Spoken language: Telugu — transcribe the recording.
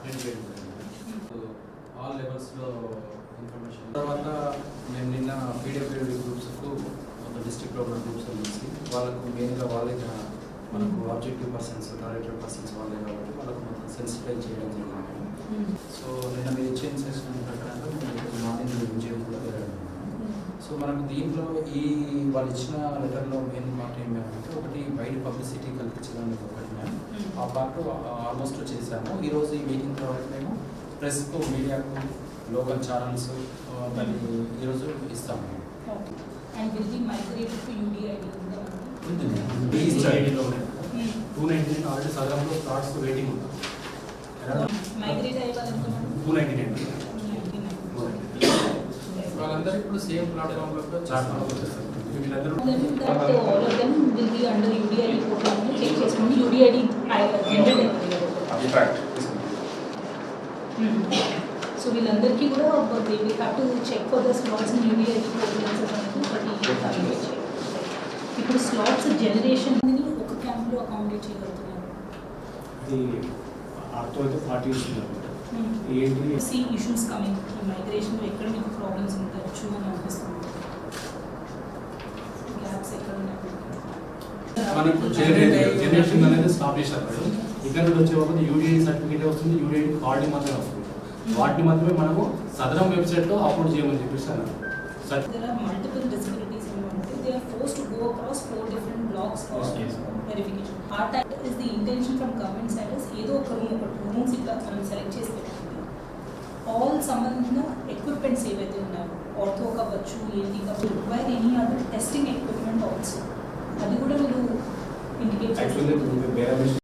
ప్రింట్ చేయడం జరిగింది. ఆల్ లెవెల్స్లో ఇన్ఫర్మేషన్ తర్వాత మేము నిన్న పీడబ్ల్యూడీ గ్రూప్స్కు మొత్తం డిస్ట్రిక్ట్లో ఉన్న గ్రూప్స్ కలిసి వాళ్ళకు మెయిన్గా వాళ్ళే మనకు ఆబ్జెక్టివ్ పర్సన్స్ టార్గెటెడ్ పర్సన్స్ వాళ్ళే కాబట్టి వాళ్ళకు మొత్తం సెన్సిటైజ్ చేయడం జరిగింది. సో నిన్న మీరు ఇచ్చే ఇన్స్ట్రక్షన్ ప్రకారంగా మేము మార్నింగ్ విజయం కూడా వెళ్ళడం. సో మనకు దీంట్లో వాళ్ళు ఇచ్చిన లెటర్లో మెయిన్ మాట ఏమేమంటే ఒకటి బయట పబ్లిసిటీ కల్పించడానికి ఒకటి మేము ఆ పార్ట్ ఆల్మోస్ట్ చేసాము. ఈరోజు ఈ మీటింగ్ తర్వాత మేము ప్రెస్కు మీడియాకు లోకల్ ఛానల్స్ దాన్ని ఈరోజు ఇస్తాము. And will be migrated to UDID. UDID 299 already సదరంలో స్లాట్స్ వెయిటింగ్ ఉంది. మైగ్రేట్ అయ్యేవాళ్ళంతా 299 వాళ్ళందరూ ఇప్పుడు సేమ్ ప్లాట్ఫామ్లో వీళ్ళందరూ all of them will be under UDID portal check చేసుకొని UDID జనరేట్ అవుతుంది. సో వీళ్ళందరికీ కూడా they will have to check for the slots in UDID portal ఇప్పుడు స్లాట్స్ జనరేషన్ అనేది ఒక క్యాంప్లో అకామిడేట్ చేయగలుగుతున్నారు. అది ఆర్తో అయితే 40 ఇస్తున్నారు. ఏంటి సీ ఇష్యూస్ కమింగ్ ఈ మైగ్రేషన్లో ఎక్కడ మీకు ప్రాబ్లమ్స్ ఉండొచ్చు అని అనిపిస్తుంది. గ్యాప్స్ ఎక్కడ ఉన్నాయి మనకు జనరేషన్ అనేది స్టాప్ చేశారు. ఇక్కడ నుండి వచ్చే వరకు యూడిఐడి సర్టిఫికేట్ వస్తుంది, యూడిఐడి కార్డు మాత్రమే వస్తుంది. వాటిని మాత్రమే మనము సదరం వెబ్సైట్లో అప్లోడ్ చేయమని చెప్పేసి అన్నారు. There are multiple disabilities in one day. They are forced to go across 4 different blocks for verification. Our type is the intention from government side is ఏదో ఒక రూమ్స్ ఇట్లా మనం సెలెక్ట్ చేసి పెట్టుకుంటాం. ఆల్ సంబంధించిన ఎక్విప్మెంట్స్ ఏవైతే ఉన్నాయో ఆర్థో కావచ్చు ఏది కావచ్చు require any other testing equipment also అది కూడా మీరు ఇండికేట్ చేస్తారు.